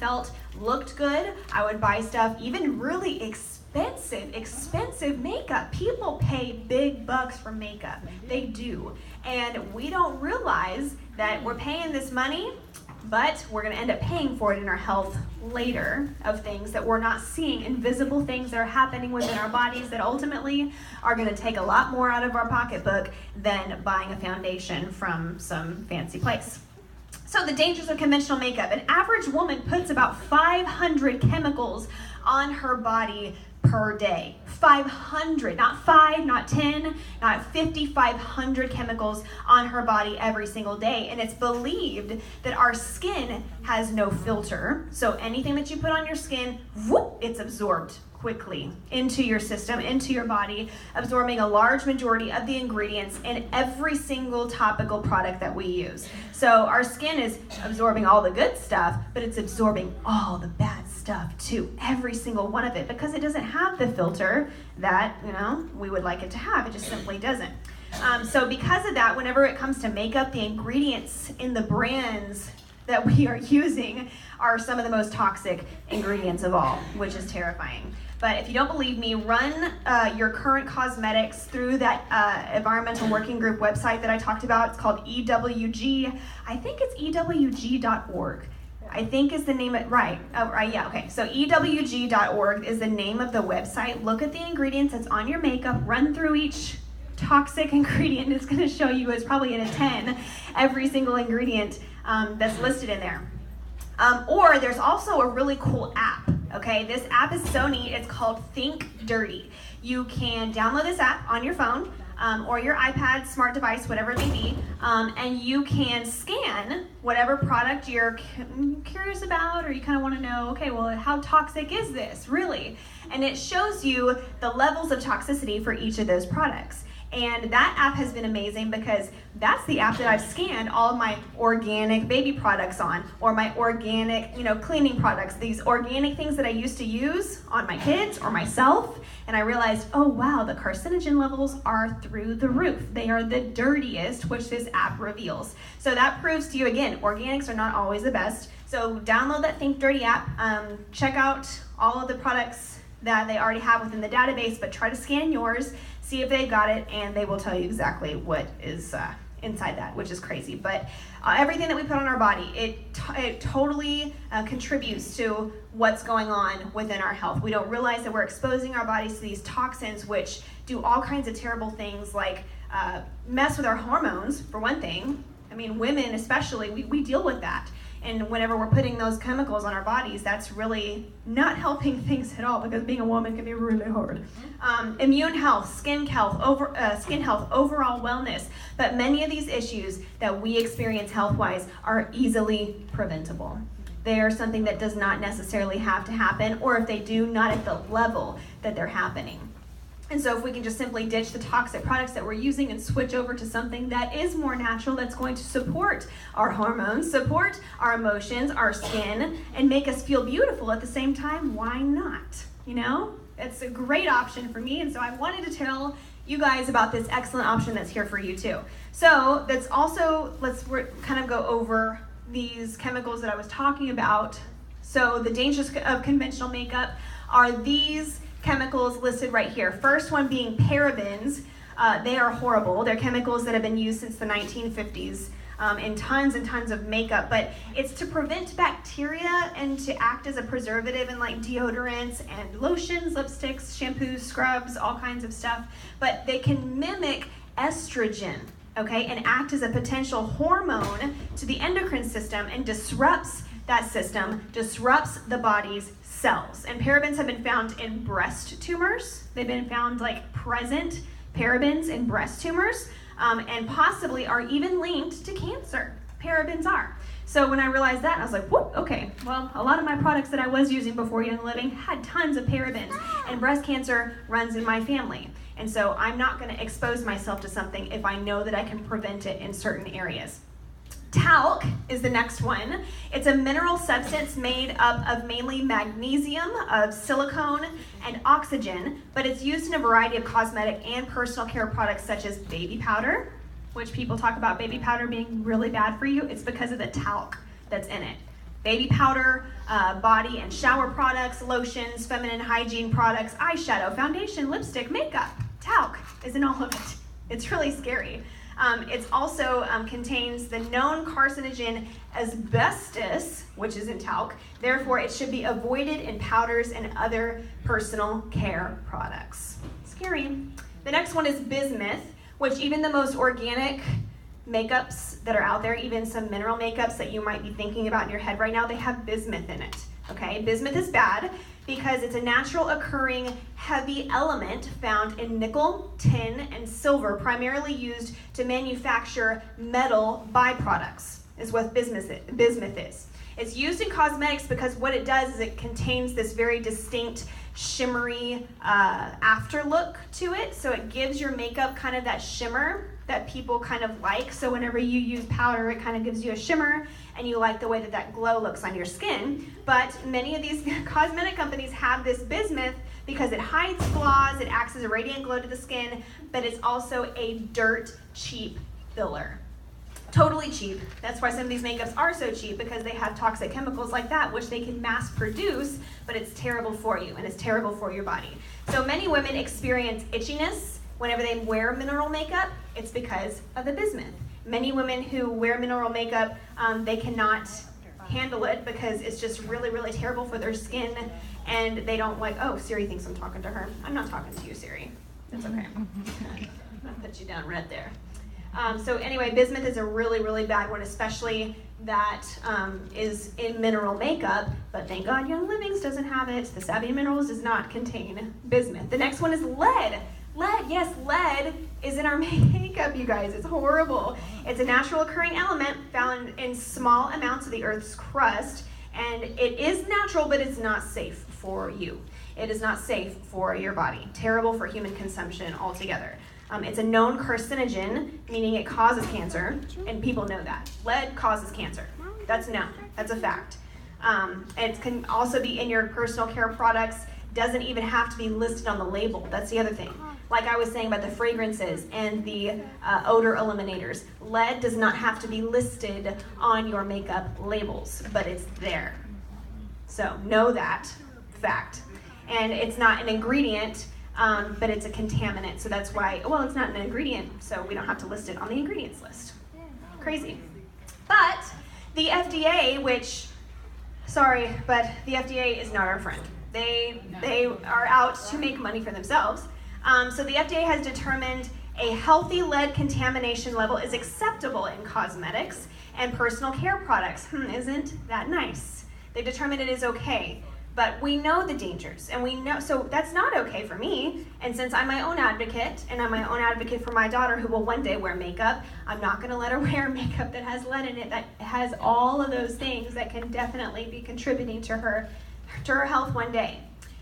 felt looked good, I would buy stuff, even really expensive makeup. People pay big bucks for makeup. They do. And we don't realize that we're paying this money, but we're going to end up paying for it in our health later, of things that we're not seeing, invisible things that are happening within our bodies that ultimately are going to take a lot more out of our pocketbook than buying a foundation from some fancy place. So the dangers of conventional makeup. An average woman puts about 500 chemicals on her body per day. 500, not 5, not 10, not 50, 500 chemicals on her body every single day. And it's believed that our skin has no filter. So anything that you put on your skin, whoop, it's absorbed quickly into your system, into your body, absorbing a large majority of the ingredients in every single topical product that we use. So our skin is absorbing all the good stuff, but it's absorbing all the bad stuff too, every single one of it, because it doesn't have the filter that, we would like it to have. It just simply doesn't. So because of that, whenever it comes to makeup, the ingredients in the brands that we are using are some of the most toxic ingredients of all, which is terrifying. But if you don't believe me, run your current cosmetics through that environmental working group website that I talked about. It's called EWG. I think it's EWG.org. I think is the name of, right. Oh, right, yeah, okay. So EWG.org is the name of the website. Look at the ingredients that's on your makeup. Run through each toxic ingredient. It's going to show you, it's probably in a 10, every single ingredient that's listed in there. Or there's also a really cool app. Okay, this app is so neat. It's called Think Dirty. You can download this app on your phone or your iPad, smart device, whatever it may be, and you can scan whatever product you're curious about, or you kind of want to know, okay, well, how toxic is this, really? And it shows you the levels of toxicity for each of those products. And that app has been amazing because that's the app that I've scanned all of my organic baby products on, or my organic, cleaning products, these organic things that I used to use on my kids or myself. And I realized, oh wow, the carcinogen levels are through the roof. They are the dirtiest, which this app reveals. So that proves to you, again, organics are not always the best. So download that Think Dirty app, check out all of the products that they already have within the database, but try to scan yours, see if they've got it, and they will tell you exactly what is inside that, which is crazy. But everything that we put on our body, it totally contributes to what's going on within our health. We don't realize that we're exposing our bodies to these toxins, which do all kinds of terrible things, like mess with our hormones, for one thing. I mean, women especially, we deal with that. And whenever we're putting those chemicals on our bodies, that's really not helping things at all, because being a woman can be really hard. Immune health, skin health, overall wellness. But many of these issues that we experience health-wise are easily preventable. They are something that does not necessarily have to happen, or if they do, not at the level that they're happening. And so if we can just simply ditch the toxic products that we're using and switch over to something that is more natural, that's going to support our hormones, support our emotions, our skin, and make us feel beautiful at the same time, why not? It's a great option for me, and so I wanted to tell you guys about this excellent option that's here for you too. So that's also, let's kind of go over these chemicals that I was talking about. So the dangers of conventional makeup are these chemicals listed right here. First one being parabens. They are horrible. They're chemicals that have been used since the 1950s in tons and tons of makeup, but it's to prevent bacteria and to act as a preservative in like deodorants and lotions, lipsticks, shampoos, scrubs, all kinds of stuff. But they can mimic estrogen, okay, and act as a potential hormone to the endocrine system and disrupts that system, disrupts the body's cells. And parabens have been found in breast tumors. They've been found present parabens in breast tumors, and possibly are even linked to cancer. Parabens are. So when I realized that, I was like, whoop, okay, well, a lot of my products that I was using before Young Living had tons of parabens, and breast cancer runs in my family. And so I'm not going to expose myself to something if I know that I can prevent it in certain areas. Talc is the next one. It's a mineral substance made up of mainly magnesium, of silicone, and oxygen, but it's used in a variety of cosmetic and personal care products such as baby powder, which people talk about baby powder being really bad for you. It's because of the talc that's in it. Baby powder, body and shower products, lotions, feminine hygiene products, eyeshadow, foundation, lipstick, makeup, talc is in all of it. It's really scary. It also contains the known carcinogen asbestos, which is in talc. Therefore, it should be avoided in powders and other personal care products. Scary. The next one is bismuth, which even the most organic makeups that are out there, even some mineral makeups that you might be thinking about in your head right now, they have bismuth in it. Okay, bismuth is bad because it's a natural occurring heavy element found in nickel, tin, and silver, primarily used to manufacture metal byproducts, is what bismuth is. It's used in cosmetics because what it does is it contains this very distinct shimmery afterlook to it, so it gives your makeup kind of that shimmer that people kind of like. So whenever you use powder, it kind of gives you a shimmer, and you like the way that that glow looks on your skin. But many of these cosmetic companies have this bismuth because it hides flaws, it acts as a radiant glow to the skin, but it's also a dirt cheap filler. Totally cheap. That's why some of these makeups are so cheap, because they have toxic chemicals like that, which they can mass produce, but it's terrible for you and it's terrible for your body. So many women experience itchiness whenever they wear mineral makeup. It's because of the bismuth. Many women who wear mineral makeup, they cannot handle it because it's just really, really terrible for their skin, and they don't like, oh, Siri thinks I'm talking to her. I'm not talking to you, Siri. That's okay. I'll put you down red there. So anyway, bismuth is a really, really bad one, especially that is in mineral makeup, but thank God Young Living's doesn't have it. The Savvy Minerals does not contain bismuth. The next one is lead. Lead, yes, lead is in our makeup, you guys. It's horrible. It's a natural occurring element found in small amounts of the Earth's crust, and it is natural, but it's not safe for you. It is not safe for your body. Terrible for human consumption altogether. It's a known carcinogen, meaning it causes cancer, and people know that. Lead causes cancer. That's known. That's a fact. It can also be in your personal care products. Doesn't even have to be listed on the label. That's the other thing. Like I was saying about the fragrances and the odor eliminators, lead does not have to be listed on your makeup labels, but it's there. So know that fact. And it's not an ingredient, but it's a contaminant. So that's why, well, it's not an ingredient, so we don't have to list it on the ingredients list. Crazy. But the FDA, which, sorry, but the FDA is not our friend. They are out to make money for themselves. So the FDA has determined a healthy lead contamination level is acceptable in cosmetics and personal care products. Isn't that nice? They determined it is okay. But we know the dangers, and we know, so that's not okay for me. And since I'm my own advocate, and I'm my own advocate for my daughter who will one day wear makeup, I'm not gonna let her wear makeup that has lead in it, that has all of those things that can definitely be contributing to her health one day.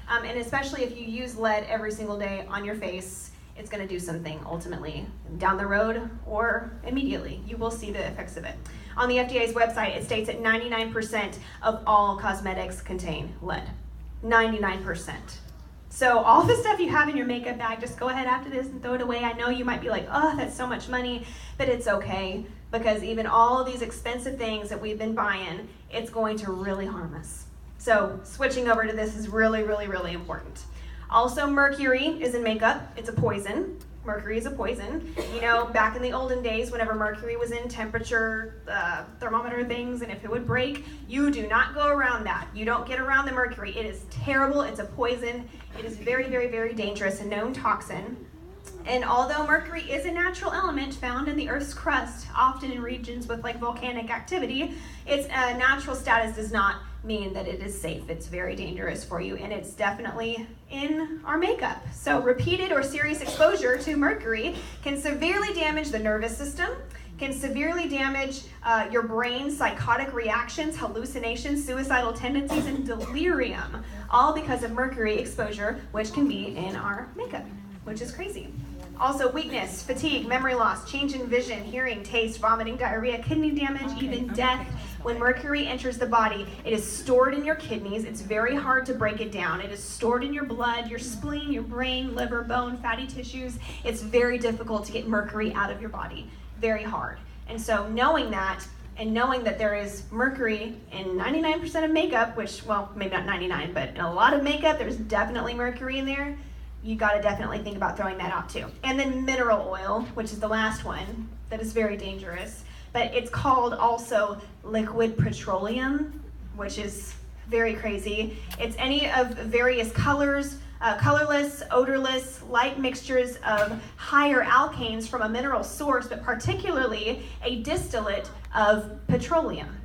And especially if you use lead every single day on your face, it's gonna do something ultimately down the road or immediately. You will see the effects of it. On the FDA's website, it states that 99% of all cosmetics contain lead. 99%. So all the stuff you have in your makeup bag, just go ahead after this and throw it away. I know you might be like, oh, that's so much money, but it's okay, because even all of these expensive things that we've been buying, it's going to really harm us. So switching over to this is really, really, really important. Also, mercury is in makeup. It's a poison. Mercury is a poison. You know, back in the olden days, whenever mercury was in temperature thermometer things, and if it would break, you do not go around that. You don't get around the mercury. It is terrible. It's a poison. It is very, very, very dangerous, a known toxin. And although mercury is a natural element found in the Earth's crust, often in regions with like volcanic activity, its natural status does not mean that it is safe. It's very dangerous for you, and it's definitely in our makeup. So repeated or serious exposure to mercury can severely damage the nervous system, can severely damage your brain's psychotic reactions, hallucinations, suicidal tendencies, and delirium, all because of mercury exposure, which can be in our makeup, which is crazy. Also, weakness, fatigue, memory loss, change in vision, hearing, taste, vomiting, diarrhea, kidney damage, even death. When mercury enters the body, it is stored in your kidneys. It's very hard to break it down. It is stored in your blood, your spleen, your brain, liver, bone, fatty tissues. It's very difficult to get mercury out of your body. Very hard. And so knowing that, and knowing that there is mercury in 99% of makeup, which, well, maybe not 99, but in a lot of makeup, there's definitely mercury in there. You gotta definitely think about throwing that out too. And then mineral oil, which is the last one, that is very dangerous, but it's called also liquid petroleum, which is very crazy. It's any of various colors, colorless, odorless, light mixtures of higher alkanes from a mineral source, but particularly a distillate of petroleum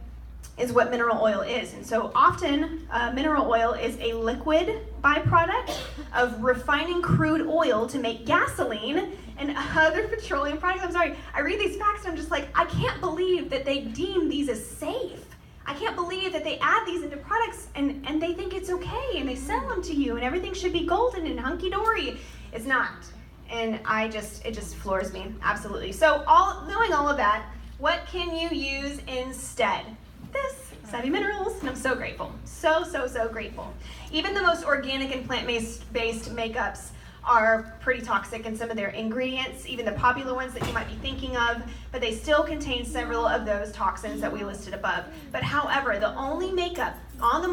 is what mineral oil is. And so often mineral oil is a liquid byproduct of refining crude oil to make gasoline and other petroleum products. I'm sorry, I read these facts and I'm just like, I can't believe that they deem these as safe. I can't believe that they add these into products and they think it's okay and they sell them to you and everything should be golden and hunky-dory. It's not. And it just floors me, absolutely. So knowing all of that, what can you use instead? This, Savvy Minerals, and I'm so grateful. So grateful. Even the most organic and plant-based makeups are pretty toxic in some of their ingredients, even the popular ones that you might be thinking of, but they still contain several of those toxins that we listed above. But however, the only makeup on the